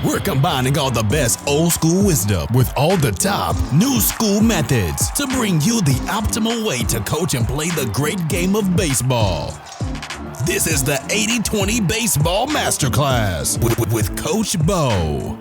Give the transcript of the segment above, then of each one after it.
We're combining all the best old school wisdom with all the top new school methods to bring you the optimal way to coach and play the great game of baseball. This is the 80-20 Baseball Masterclass with Coach Bo.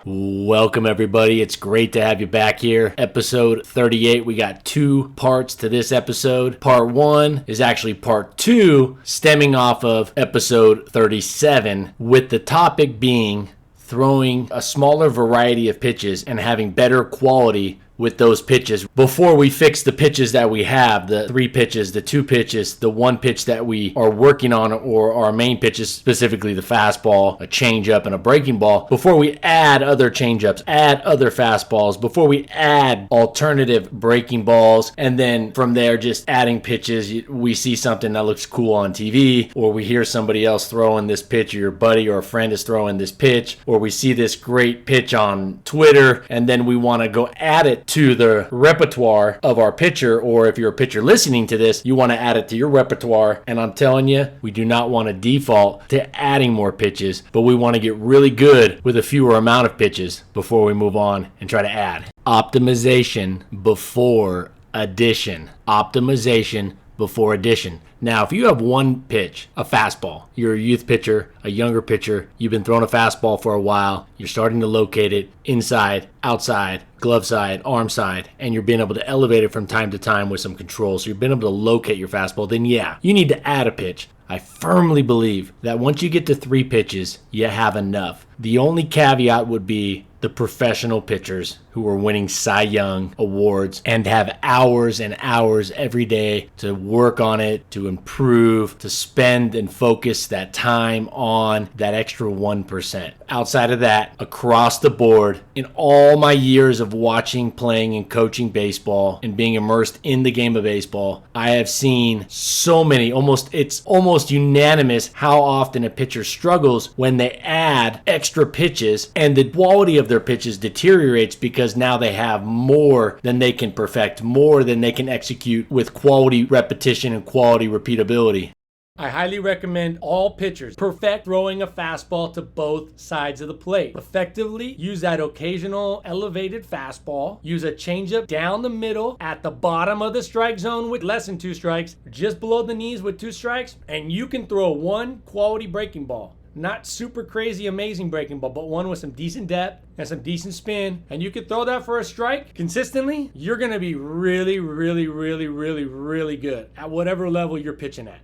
Welcome, everybody. It's great to have you back here. Episode 38. We got two parts to this episode. Part 1 is actually part 2, stemming off of episode 37, with the topic being throwing a smaller variety of pitches and having better quality with those pitches before we fix the pitches that we have, the 3 pitches, the 2 pitches, the 1 pitch that we are working on, or our main pitches, specifically the fastball, a changeup, and a breaking ball, before we add other changeups, add other fastballs, before we add alternative breaking balls, and then from there just adding pitches. We see something that looks cool on TV, or we hear somebody else throwing this pitch, or your buddy or a friend is throwing this pitch, or we see this great pitch on Twitter, and then we want to go add it to the repertoire of our pitcher. Or if you're a pitcher listening to this, you want to add it to your repertoire. And I'm telling you, we do not want to default to adding more pitches, but we want to get really good with a fewer amount of pitches before we move on and try to add. Optimization before addition. Optimization before addition. Now, if you have 1 pitch, a fastball, you're a youth pitcher, a younger pitcher, you've been throwing a fastball for a while, you're starting to locate it inside, outside, glove side, arm side, and you're being able to elevate it from time to time with some control, so you've been able to locate your fastball, then yeah, you need to add a pitch. I firmly believe that once you get to 3 pitches, you have enough. The only caveat would be the professional pitchers who are winning Cy Young awards and have hours and hours every day to work on it, to improve, to spend and focus that time on that extra 1%. Outside of that, across the board, in all my years of watching, playing, and coaching baseball and being immersed in the game of baseball, I have seen so many, it's almost unanimous how often a pitcher struggles when they add extra pitches and the quality of their pitches deteriorates because now they have more than they can perfect, more than they can execute with quality repetition and quality repeatability. I highly recommend all pitchers perfect throwing a fastball to both sides of the plate. Effectively, use that occasional elevated fastball. Use a changeup down the middle at the bottom of the strike zone with less than 2 strikes, just below the knees with 2 strikes, and you can throw 1 quality breaking ball. Not super crazy, amazing breaking ball, but one with some decent depth and some decent spin, and you can throw that for a strike consistently, you're going to be really, really, really, really, really good at whatever level you're pitching at.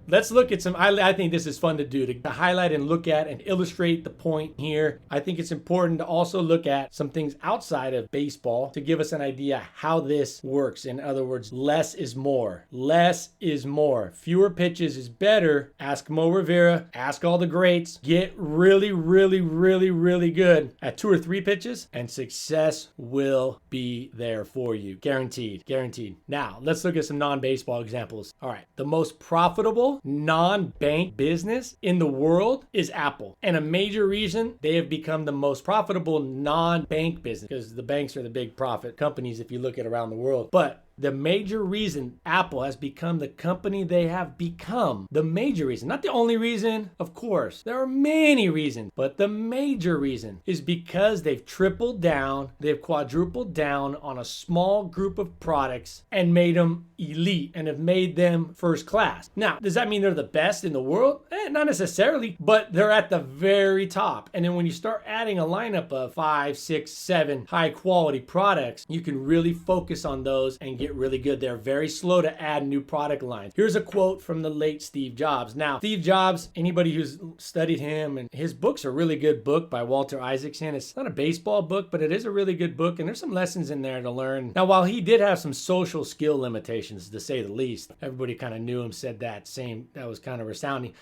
Let's look at some, I think this is fun to do, to highlight and look at and illustrate the point here. I think it's important to also look at some things outside of baseball to give us an idea how this works. In other words, less is more. Less is more. Fewer pitches is better. Ask Mo Rivera, ask all the greats. Get really, really, really, really good at 2 or 3 pitches, and success will be there for you. Guaranteed. Guaranteed. Now, let's look at some non-baseball examples. All right. The most profitable non-bank business in the world is Apple. And a major reason they have become the most profitable non-bank business, because the banks are the big profit companies if you look at around the world. But the major reason Apple has become the company they have become, the major reason, not the only reason, of course, there are many reasons, but the major reason is because they've tripled down, they've quadrupled down on a small group of products and made them elite and have made them first class. Now, does that mean they're the best in the world? Not necessarily, but they're at the very top. And then when you start adding a lineup of 5, 6, 7 high quality products, you can really focus on those and get really good. They're very slow to add new product lines. Here's a quote from the late Steve Jobs. Now, Steve Jobs, anybody who's studied him, and his book's a really good book by Walter Isaacson. It's not a baseball book, but it is a really good book, and there's some lessons in there to learn. Now, while he did have some social skill limitations, to say the least, everybody kind of knew him, said that was kind of resounding.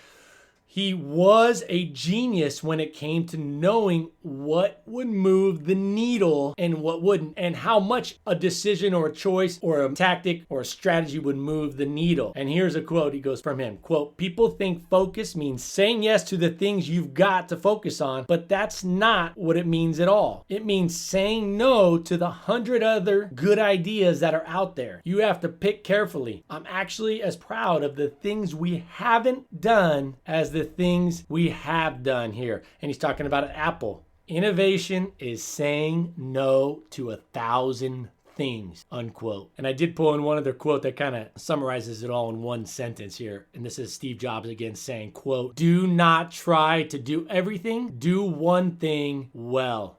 He was a genius when it came to knowing what would move the needle and what wouldn't, and how much a decision or a choice or a tactic or a strategy would move the needle. And here's a quote, he goes from him, quote, "People think focus means saying yes to the things you've got to focus on, but that's not what it means at all. It means saying no to the 100 other good ideas that are out there. You have to pick carefully. I'm actually as proud of the things we haven't done as the the things we have done here. And he's talking about Apple. Innovation is saying no to 1,000 things, unquote. And I did pull in one other quote that kind of summarizes it all in one sentence here. And this is Steve Jobs again saying, quote, "Do not try to do everything. Do one thing well."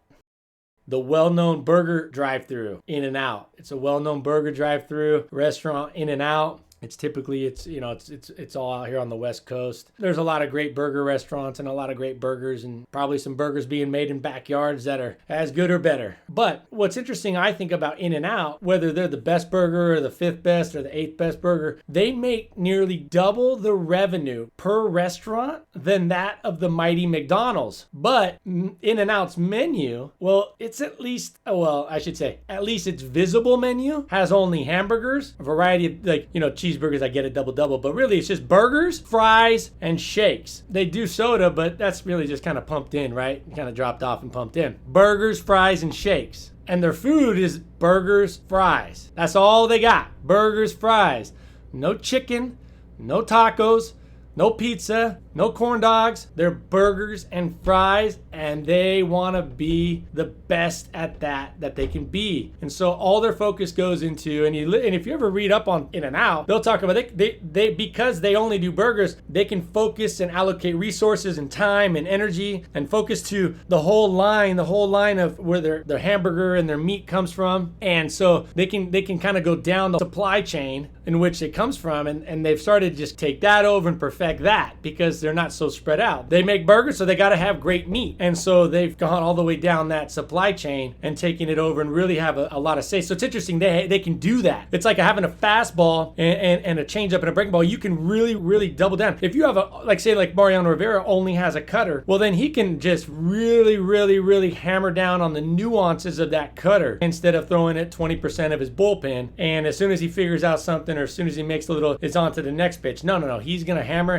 The well-known burger drive-through, In-N-Out. It's a well-known burger drive-through restaurant, In-N-Out. It's typically, it's all out here on the West Coast. There's a lot of great burger restaurants and a lot of great burgers, and probably some burgers being made in backyards that are as good or better. But what's interesting, I think, about In-N-Out, whether they're the best burger or the 5th best or the 8th best burger, they make nearly double the revenue per restaurant than that of the mighty McDonald's. But In-N-Out's menu, well, it's at least its visible menu has only hamburgers, a variety of, cheeseburgers, I get a double-double, but really it's just burgers, fries, and shakes. They do soda, but that's really just kind of pumped in, right? Kind of dropped off and pumped in. Burgers, fries, and shakes. And their food is burgers, fries. That's all they got. Burgers, fries. No chicken, no tacos, no pizza, no corn dogs. They're burgers and fries, and they want to be the best at that they can be. And so all their focus goes into, and if you ever read up on In-N-Out, they'll talk about they because they only do burgers, they can focus and allocate resources and time and energy and focus to the whole line of where their hamburger and their meat comes from. And so they can kind of go down the supply chain in which it comes from, and they've started to just take that over and perfect that because they're not so spread out. They make burgers, so they got to have great meat. And so they've gone all the way down that supply chain and taking it over and really have a lot of say. So it's interesting, they can do that. It's like having a fastball and a changeup and a breaking ball. You can really, really double down. If you have like Mariano Rivera only has a cutter, well then he can just really, really, really hammer down on the nuances of that cutter instead of throwing it 20% of his bullpen. And as soon as he figures out something, or as soon as he makes a little, it's on to the next pitch. No. He's going to hammer,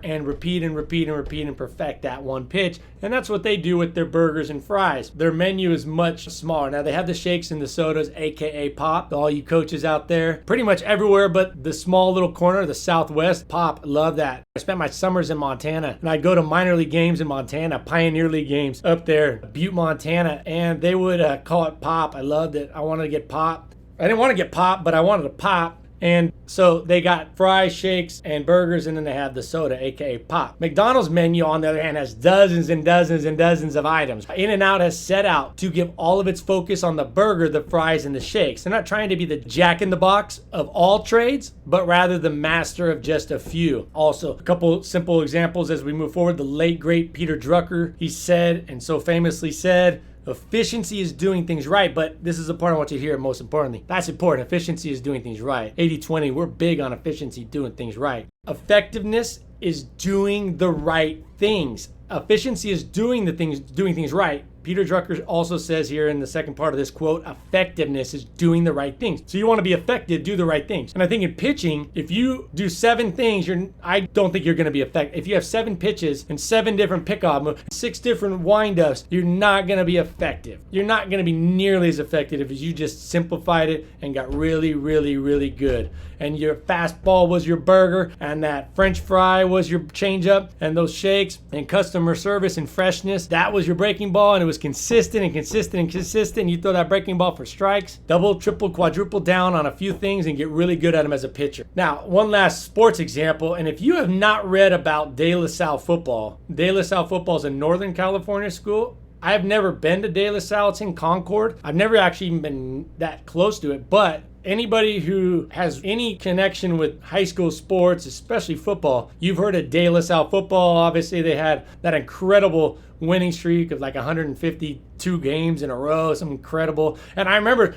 and repeat and perfect that one pitch. And that's what they do with their burgers and fries. Their menu is much smaller. Now they have the shakes and the sodas, aka pop. All you coaches out there, pretty much everywhere but the small little corner, the Southwest, pop, love that. I spent my summers in Montana, and I'd go to minor league games in Montana, Pioneer League games up there, Butte, Montana, and they would call it pop. I loved it. I wanted to get pop. I didn't want to get pop, but I wanted to pop. And so they got fries, shakes, and burgers, and then they have the soda, aka pop. McDonald's menu, on the other hand, has dozens and dozens and dozens of items. In-N-Out has set out to give all of its focus on the burger, the fries, and the shakes. They're not trying to be the jack-in-the-box of all trades, but rather the master of just a few. Also, a couple simple examples as we move forward. The late, great Peter Drucker, he said, and so famously said, efficiency is doing things right, but this is the part I want you to hear most importantly. That's important. Efficiency is doing things right. 80-20, we're big on efficiency, doing things right. Effectiveness is doing the right things. Efficiency is doing things right. Peter Drucker also says here in the second part of this quote, effectiveness is doing the right things. So you want to be effective, do the right things. And I think in pitching, if you do 7 things, I don't think you're going to be effective. If you have 7 pitches and 7 different pickoff moves, 6 different windups, you're not going to be effective. You're not going to be nearly as effective if you just simplified it and got really, really, really good. And your fastball was your burger, and that French fry was your changeup, and those shakes and customer service and freshness, that was your breaking ball, and it was consistent. You throw that breaking ball for strikes, double, triple, quadruple down on a few things and get really good at them as a pitcher. Now, one last sports example, and if you have not read about De La Salle football, De La Salle football is a Northern California school. I've never been to De La Salle. It's in Concord. I've never actually even been that close to it, but anybody who has any connection with high school sports, especially football, you've heard of De La Salle football. Obviously, they had that incredible winning streak of like 152 games in a row, some incredible. And I remember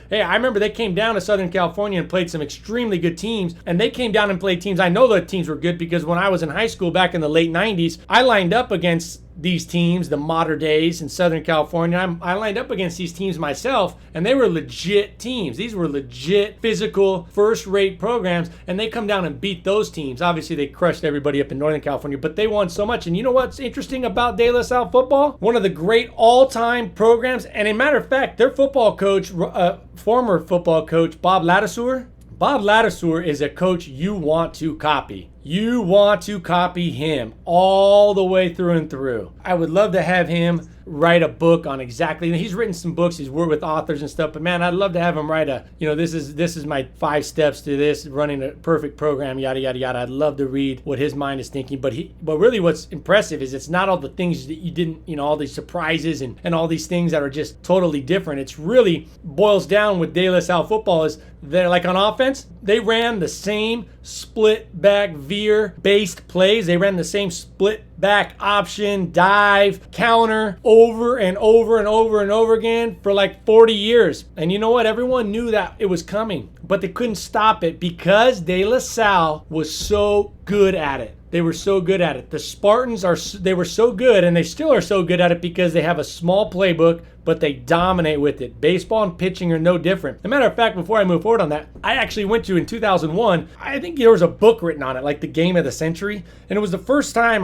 they came down to Southern California and played some extremely good teams. And they came down and played teams. I know the teams were good because when I was in high school back in the late 90s, I lined up against these teams, the Modern Days in Southern California. I lined up against these teams myself, and they were legit teams. These were legit, physical, first-rate programs, and they come down and beat those teams. Obviously, they crushed everybody up in Northern California, but they won so much. And you know what's interesting about De La Salle football? One of the great all-time programs, and a matter of fact, their football coach, former football coach, Bob Ladouceur is a coach you want to copy. You want to copy him all the way through and through. I would love to have him write a book on exactly. He's written some books. He's worked with authors and stuff. But man, I'd love to have him write this is my 5 steps to this, running a perfect program, yada yada yada. I'd love to read what his mind is thinking. But really, what's impressive is it's not all the things that you didn't, all these surprises and all these things that are just totally different. It's really boils down with De La Salle football is they're like on offense, they ran the same split back veer based plays. They ran the same split back option, dive, counter over and over and over and over again for like 40 years. And you know what? Everyone knew that it was coming, but they couldn't stop it because De La Salle was so good at it. They were so good at it. The Spartans they were so good, and they still are so good at it because they have a small playbook, but they dominate with it. Baseball and pitching are no different. As a matter of fact, before I move forward on that, I actually went to, in 2001, I think there was a book written on it, like the game of the century. And it was the first time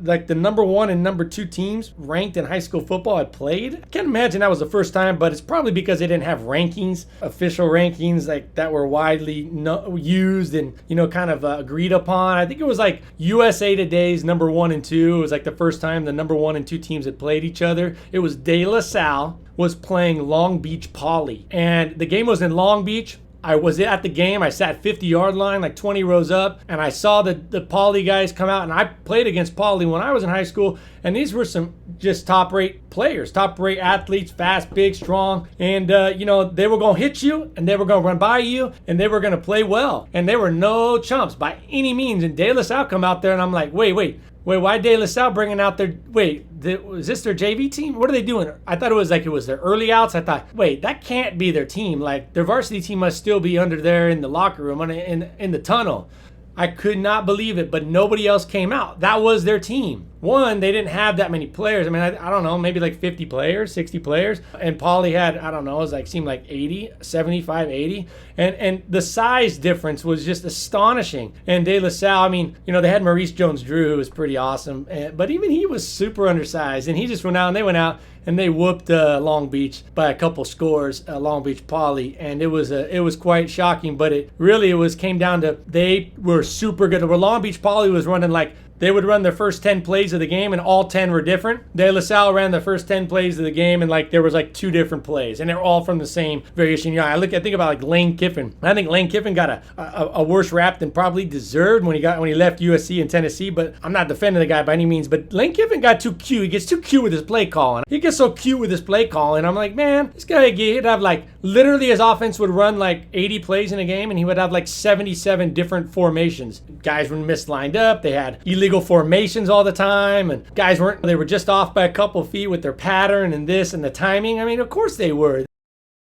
like the number 1 and number 2 teams ranked in high school football I played. I can't imagine that was the first time, but it's probably because they didn't have rankings, official rankings like that were widely used and, kind of agreed upon. I think it was like USA Today's number 1 and 2. It was like the first time the number 1 and 2 teams had played each other. It was De La Salle was playing Long Beach Poly, and the game was in Long Beach. I was at the game. I sat 50-yard line, like 20 rows up, and I saw the Poly guys come out, and I played against Poly when I was in high school, and these were some just top-rate players, top-rate athletes, fast, big, strong, and, they were going to hit you, and they were going to run by you, and they were going to play well, and they were no chumps by any means, and De La Salle come out there, and I'm like, wait, why De La Salle bringing out is this their JV team? What are they doing? I thought it was their early outs. I thought, wait, that can't be their team. Like, their varsity team must still be under there in the locker room, in the tunnel. I could not believe it, but nobody else came out. That was their team. One, they didn't have that many players. I mean, I don't know, maybe like 50 players, 60 players. And Poly had, I don't know, seemed like 80, 75, 80. And the size difference was just astonishing. And De La Salle, I mean, they had Maurice Jones-Drew, who was pretty awesome. But even he was super undersized. And he just went out, and they went out, and they whooped Long Beach by a couple scores, Long Beach Poly. And it was quite shocking. But it came down to they were super good. Where Long Beach Poly was running they would run their first 10 plays of the game, and all 10 were different. De La Salle ran the first 10 plays of the game, and there was 2 different plays, and they're all from the same variation. I think about Lane Kiffin. I think Lane Kiffin got a worse rap than probably deserved when he left USC and Tennessee. But I'm not defending the guy by any means. But Lane Kiffin got too cute. He gets too cute with his play calling. He gets so cute with his play calling. I'm like, man, this guy he'd have literally his offense would run 80 plays in a game, and he would have 77 different formations. Guys were mislined up. They had illegal formations all the time, and they were just off by a couple feet with their pattern and this and the timing. I mean, of course they were.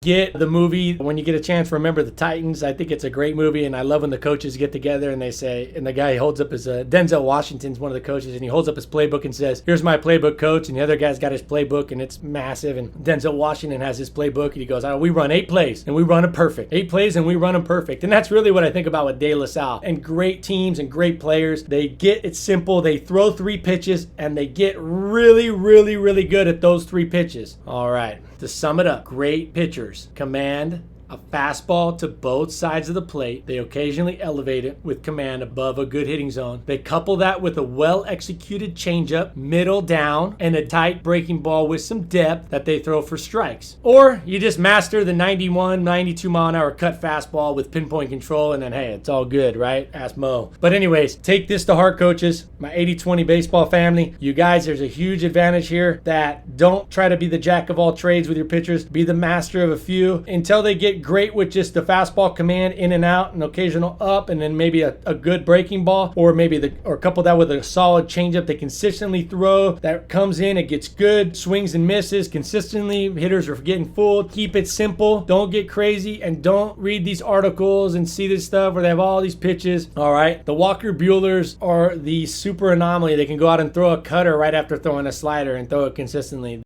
Get the movie when you get a chance. Remember the Titans. I think it's a great movie, and I love when the coaches get together and they say, and the guy holds up his Denzel Washington's one of the coaches, and he holds up his playbook and says, "Here's my playbook, coach." And the other guy's got his playbook, and it's massive. And Denzel Washington has his playbook, and he goes, we run 8 plays, and we run them perfect. 8 plays, and we run them perfect. And that's really what I think about with De La Salle. And great teams and great players. It's simple. They throw 3 pitches, and they get really, really, really good at those 3 pitches. All right. To sum it up, great pitchers command a fastball to both sides of the plate. They occasionally elevate it with command above a good hitting zone. They couple that with a well-executed changeup, middle down, and a tight breaking ball with some depth that they throw for strikes. Or you just master the 91, 92 mile an hour cut fastball with pinpoint control, and then, hey, it's all good, right? Ask Mo. But anyways, take this to heart, coaches. My 80-20 baseball family. You guys, there's a huge advantage here that don't try to be the jack of all trades with your pitchers. Be the master of a few until they get great with just the fastball command in and out, an occasional up, and then maybe a good breaking ball, or couple that with a solid changeup they consistently throw that comes in, it gets good swings and misses consistently. Hitters are getting fooled. Keep it simple. Don't get crazy, and don't read these articles and see this stuff where they have all these pitches. All right, the Walker Buehlers are the super anomaly. They can go out and throw a cutter right after throwing a slider and throw it consistently.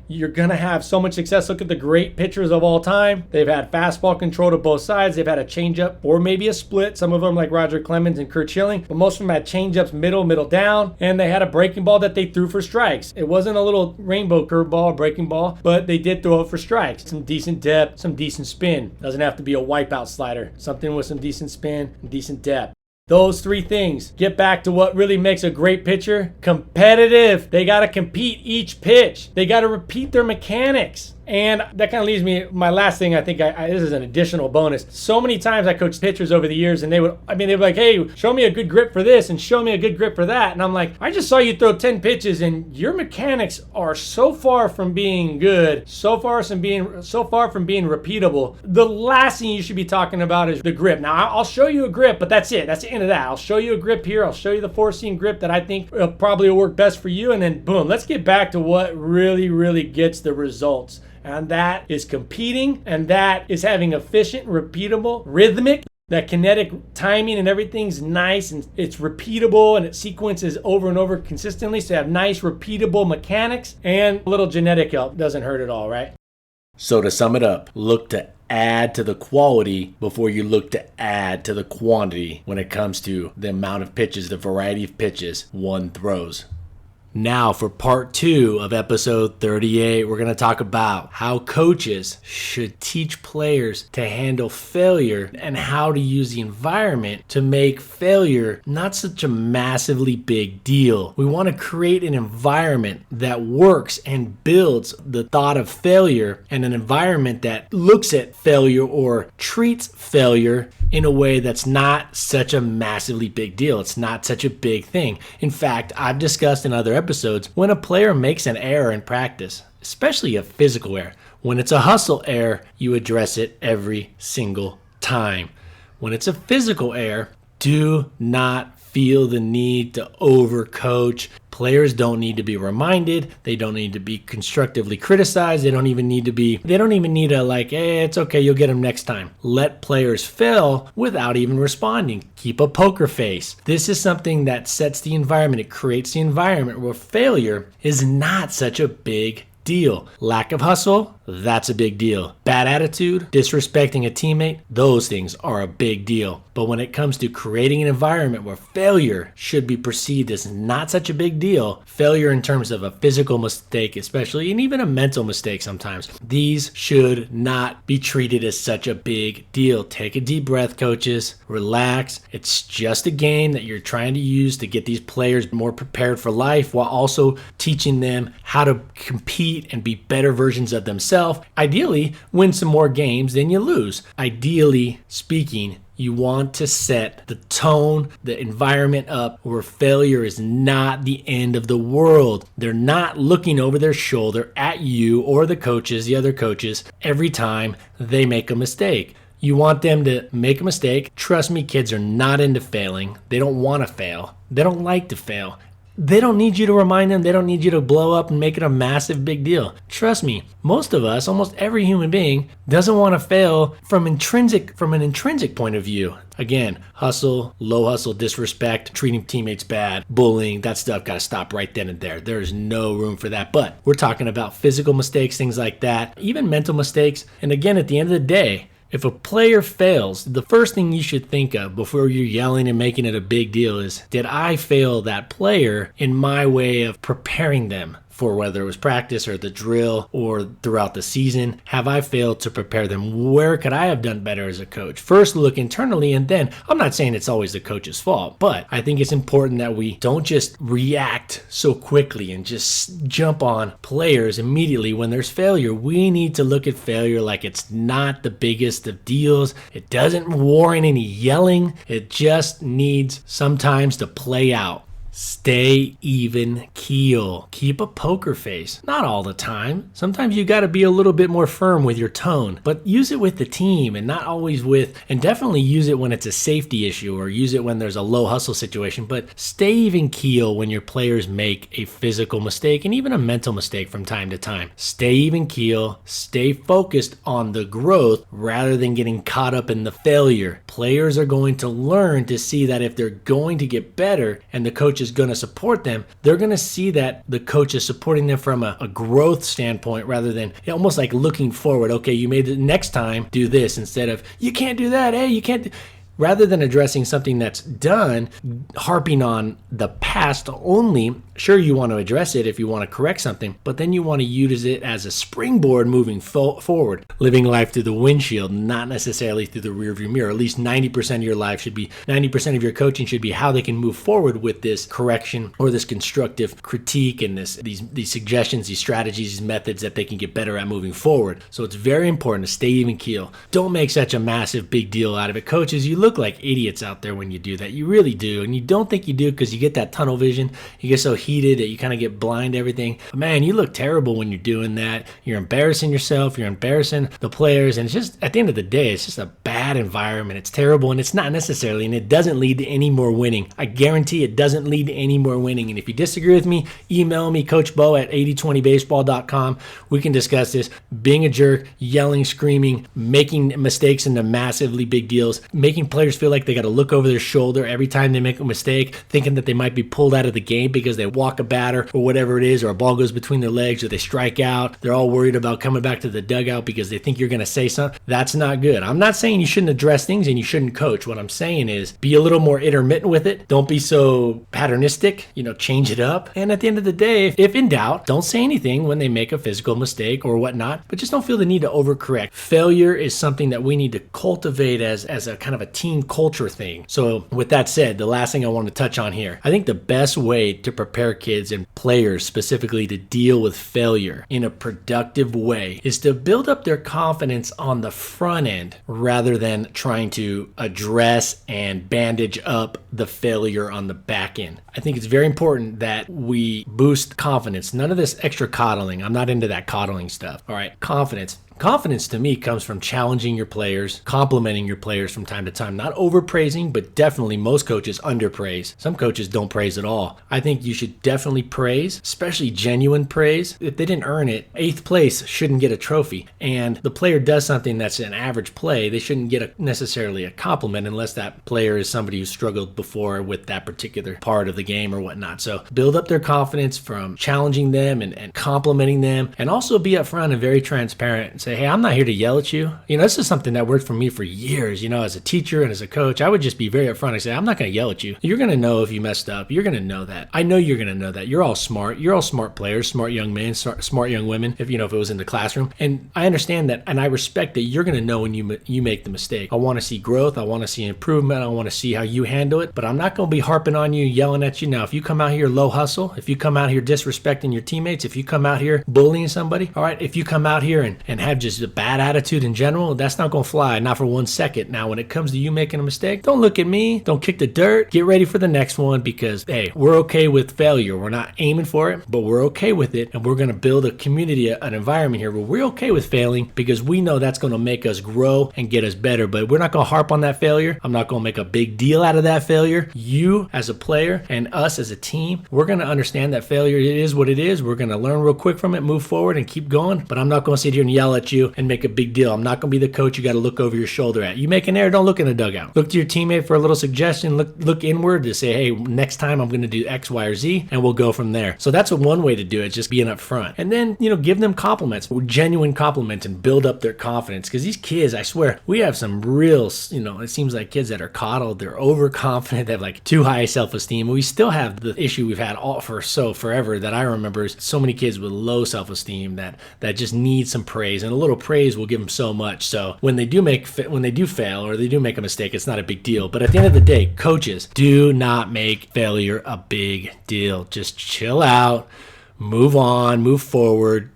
You're going to have so much success. Look at the great pitchers of all time. They've had fastball control to both sides. They've had a changeup or maybe a split. Some of them like Roger Clemens and Kurt Schilling, but most of them had changeups middle down, and they had a breaking ball that they threw for strikes. It wasn't a little rainbow curveball or breaking ball, but they did throw it for strikes. Some decent depth, some decent spin. Doesn't have to be a wipeout slider. Something with some decent spin and decent depth. Those 3 things. Get back to what really makes a great pitcher. Competitive. They got to compete each pitch. They got to repeat their mechanics. And that kind of leaves me, my last thing, I think this is an additional bonus. So many times I coached pitchers over the years and they would be like, hey, show me a good grip for this and show me a good grip for that. And I'm like, I just saw you throw 10 pitches and your mechanics are so far from being good, so far from being repeatable. The last thing you should be talking about is the grip. Now, I'll show you a grip, but that's it. That's the end of that. I'll show you a grip here. I'll show you the 4-seam grip that I think probably will work best for you. And then boom, let's get back to what really, really gets the results. And that is competing, and that is having efficient, repeatable, rhythmic, that kinetic timing and everything's nice and it's repeatable and it sequences over and over consistently. So you have nice, repeatable mechanics, and a little genetic help doesn't hurt at all, right? So to sum it up, look to add to the quality before you look to add to the quantity when it comes to the amount of pitches, the variety of pitches one throws. Now for part 2 of episode 38, we're going to talk about how coaches should teach players to handle failure and how to use the environment to make failure not such a massively big deal. We want to create an environment that works and builds the thought of failure, and an environment that looks at failure or treats failure in a way that's not such a massively big deal. It's not such a big thing. In fact, I've discussed in other episodes, when a player makes an error in practice, especially a physical error, when it's a hustle error, you address it every single time. When it's a physical error, do not feel the need to overcoach. Players don't need to be reminded. They don't need to be constructively criticized. They don't even need to like, hey, it's okay, you'll get them next time. Let players fail without even responding. Keep a poker face. This is something that sets the environment. It creates the environment where failure is not such a big deal. Lack of hustle, that's a big deal. Bad attitude, disrespecting a teammate, those things are a big deal. But when it comes to creating an environment where failure should be perceived as not such a big deal, failure in terms of a physical mistake especially, and even a mental mistake sometimes, these should not be treated as such a big deal. Take a deep breath, coaches. Relax. It's just a game that you're trying to use to get these players more prepared for life while also teaching them how to compete and be better versions of themselves. Ideally, win some more games than you lose. Ideally speaking, you want to set the tone, the environment up where failure is not the end of the world. They're not looking over their shoulder at you or the coaches, the other coaches, every time they make a mistake. You want them to make a mistake. Trust me, kids are not into failing. They don't want to fail. They don't like to fail. They don't need you to remind them. They don't need you to blow up and make it a massive big deal. Trust me, most of us, almost every human being, doesn't want to fail from an intrinsic point of view. Again, hustle, low hustle, disrespect, treating teammates bad, bullying, that stuff got to stop right then and there. There's no room for that. But we're talking about physical mistakes, things like that, even mental mistakes. And again, at the end of the day, if a player fails, the first thing you should think of before you're yelling and making it a big deal is, did I fail that player in my way of preparing them for whether it was practice or the drill or throughout the season? Have I failed to prepare them? Where could I have done better as a coach? First, look internally, and then I'm not saying it's always the coach's fault, but I think it's important that we don't just react so quickly and just jump on players immediately when there's failure. We need to look at failure like it's not the biggest of deals. It doesn't warrant any yelling. It just needs sometimes to play out. Stay even keel. Keep a poker face. Not all the time. Sometimes you got to be a little bit more firm with your tone, but use it with the team and not always and definitely use it when it's a safety issue or use it when there's a low hustle situation, but stay even keel when your players make a physical mistake and even a mental mistake from time to time. Stay even keel. Stay focused on the growth rather than getting caught up in the failure. Players are going to learn to see that if they're going to get better and the coach is going to support them, they're going to see that the coach is supporting them from a growth standpoint rather than almost like looking forward. Okay, you made it, next time, do this, instead of, you can't do that, hey, you can't. Rather than addressing something that's done, harping on the past only Sure, you want to address it if you want to correct something, but then you want to use it as a springboard moving forward, living life through the windshield, not necessarily through the rearview mirror. At least 90% of your life should be, 90% of your coaching should be how they can move forward with this correction or this constructive critique and these suggestions, these strategies, these methods that they can get better at moving forward. So it's very important to stay even keel. Don't make such a massive big deal out of it. Coaches, you look like idiots out there when you do that. You really do. And you don't think you do because you get that tunnel vision. You get so heated that you kind of get blind to everything. But man, you look terrible when you're doing that. You're embarrassing yourself. You're embarrassing the players. And it's just, at the end of the day, it's just a bad environment. It's terrible, and it's not necessarily, and it doesn't lead to any more winning. I guarantee it doesn't lead to any more winning. And if you disagree with me, email me, Coach Bo at 8020baseball.com. We can discuss this. Being a jerk, yelling, screaming, making mistakes into massively big deals, making players feel like they got to look over their shoulder every time they make a mistake, thinking that they might be pulled out of the game because they walk a batter or whatever it is, or a ball goes between their legs, or they strike out. They're all worried about coming back to the dugout because they think you're going to say something. That's not good. I'm not saying you shouldn't address things and you shouldn't coach. What I'm saying is be a little more intermittent with it. Don't be so patternistic, change it up. And at the end of the day, if in doubt, don't say anything when they make a physical mistake or whatnot, but just don't feel the need to overcorrect. Failure is something that we need to cultivate as a kind of a team culture thing. So with that said, the last thing I want to touch on here, I think the best way to prepare kids and players specifically to deal with failure in a productive way is to build up their confidence on the front end rather than trying to address and bandage up the failure on the back end. I think it's very important that we boost confidence. None of this extra coddling. I'm not into that coddling stuff. All right, confidence. Confidence to me comes from challenging your players, complimenting your players from time to time, not overpraising, but definitely most coaches underpraise. Some coaches don't praise at all. I think you should definitely praise, especially genuine praise. If they didn't earn it, 8th place shouldn't get a trophy. And the player does something that's an average play, they shouldn't get necessarily a compliment unless that player is somebody who struggled before with that particular part of the game or whatnot. So build up their confidence from challenging them and complimenting them, and also be upfront and very transparent and say, hey, I'm not here to yell at you. This is something that worked for me for years. As a teacher and as a coach, I would just be very upfront and say, I'm not going to yell at you. You're going to know if you messed up. You're going to know that. I know you're going to know that. You're all smart. You're all smart players, smart young men, smart young women, if it was in the classroom. And I understand that, and I respect that you're going to know when you make the mistake. I want to see growth. I want to see improvement. I want to see how you handle it. But I'm not going to be harping on you, yelling at you. Now, if you come out here low hustle, if you come out here disrespecting your teammates, if you come out here bullying somebody, all right, if you come out here and have just a bad attitude in general, that's not going to fly, not for 1 second. Now, when it comes to you making a mistake, don't look at me, don't kick the dirt, get ready for the next one, because, hey, we're okay with failure. We're not aiming for it, but we're okay with it, and we're going to build a community, an environment here where we're okay with failing because we know that's going to make us grow and get us better, but we're not going to harp on that failure. I'm not going to make a big deal out of that failure. You, as a player, and us as a team, we're going to understand that failure, it is what it is. We're going to learn real quick from it, move forward, and keep going, but I'm not going to sit here and yell at you and make a big deal. I'm not going to be the coach you got to look over your shoulder at. You make an error, don't look in the dugout. Look to your teammate for a little suggestion. Look inward to say, hey, next time I'm going to do X, Y, or Z, and we'll go from there. So that's one way to do it, just being up front. And then, give them compliments, genuine compliments, and build up their confidence. Because these kids, I swear, we have some real, it seems like kids that are coddled, they're overconfident, they have like too high self-esteem. We still have the issue we've had forever that I remember, is so many kids with low self-esteem that just need some praise, and a little praise will give them so much. So when they do fail or they do make a mistake, it's not a big deal. But at the end of the day, coaches, do not make failure a big deal. Just chill out, move on, move forward.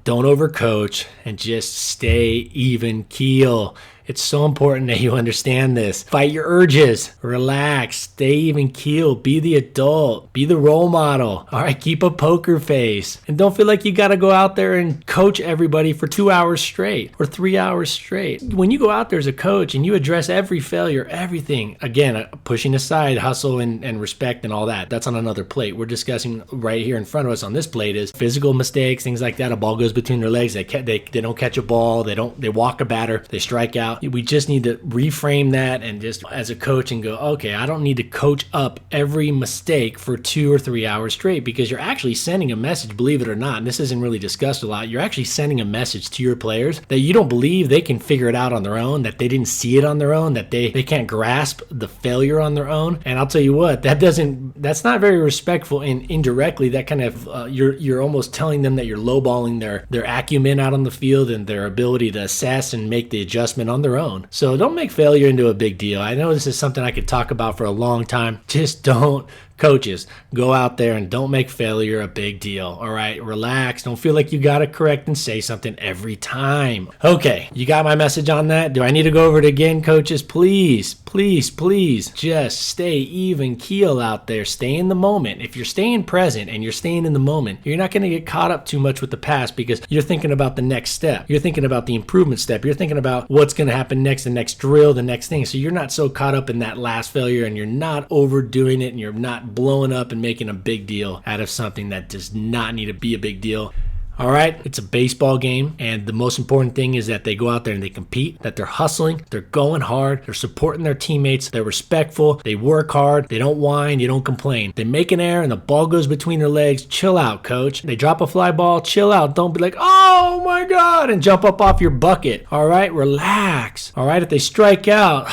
Don't overcoach, and just stay even keel. It's so important that you understand this. Fight your urges. Relax. Stay even keel. Be the adult. Be the role model. All right, keep a poker face. And don't feel like you got to go out there and coach everybody for 2 hours straight or 3 hours straight. When you go out there as a coach and you address every failure, everything, again, pushing aside hustle and respect and all that, that's on another plate. We're discussing right here in front of us on this plate is physical mistakes, things like that. A ball goes between their legs. They don't catch a ball. They walk a batter. They strike out. We just need to reframe that and just as a coach and go, okay, I don't need to coach up every mistake for 2 or 3 hours straight, because you're actually sending a message, believe it or not, and this isn't really discussed a lot, you're actually sending a message to your players that you don't believe they can figure it out on their own, that they didn't see it on their own, that they can't grasp the failure on their own. And I'll tell you what, that's not very respectful, and indirectly that kind of you're almost telling them that you're lowballing their acumen out on the field and their ability to assess and make the adjustment on their own. So don't make failure into a big deal. I know this is something I could talk about for a long time. Just don't. Coaches, go out there and don't make failure a big deal. All right, relax. Don't feel like you got to correct and say something every time. Okay, you got my message on that? Do I need to go over it again, coaches? Please, please, please, just stay even keel out there. Stay in the moment. If you're staying present and you're staying in the moment, you're not going to get caught up too much with the past, because you're thinking about the next step. You're thinking about the improvement step. You're thinking about what's going to happen next, the next drill, the next thing. So you're not so caught up in that last failure, and you're not overdoing it, and you're not blowing up and making a big deal out of something that does not need to be a big deal. All right, it's a baseball game, and the most important thing is that they go out there and they compete, that they're hustling, they're going hard, they're supporting their teammates, they're respectful, they work hard, they don't whine, they don't complain. They make an error and the ball goes between their legs. Chill out, coach. They drop a fly ball, chill out. Don't be like, oh my God, and jump up off your bucket. All right, relax. All right, if they strike out,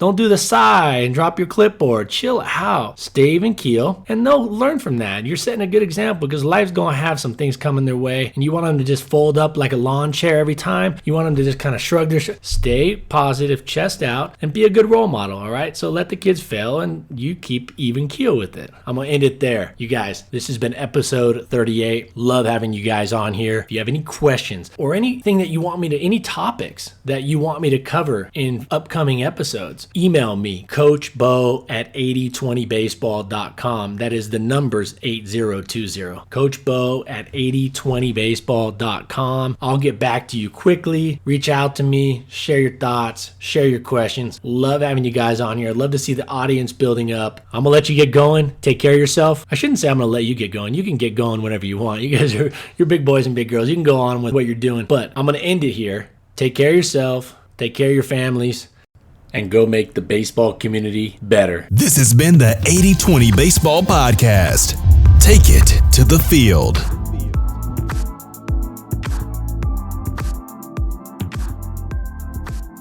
don't do the sigh and drop your clipboard. Chill out. Stay even keel, and they'll learn from that. You're setting a good example, because life's going to have some things coming their way, and you want them to just fold up like a lawn chair every time. You want them to just kind of shrug their shoulders. Stay positive, chest out, and be a good role model, all right? So let the kids fail, and you keep even keel with it. I'm going to end it there. You guys, this has been episode 38. Love having you guys on here. If you have any questions or anything that you want me to, any topics that you want me to cover in upcoming episodes, email me, coachbo@8020baseball.com. That is the numbers 8020. coachbo@8020baseball.com. I'll get back to you quickly. Reach out to me, share your thoughts, share your questions. Love having you guys on here. Love to see the audience building up. I'm gonna let you get going. Take care of yourself. I shouldn't say I'm gonna let you get going. You can get going whenever you want. You guys are, you're big boys and big girls. You can go on with what you're doing, but I'm gonna end it here. Take care of yourself. Take care of your families. And go make the baseball community better. This has been the 80/20 Baseball Podcast. Take it to the field.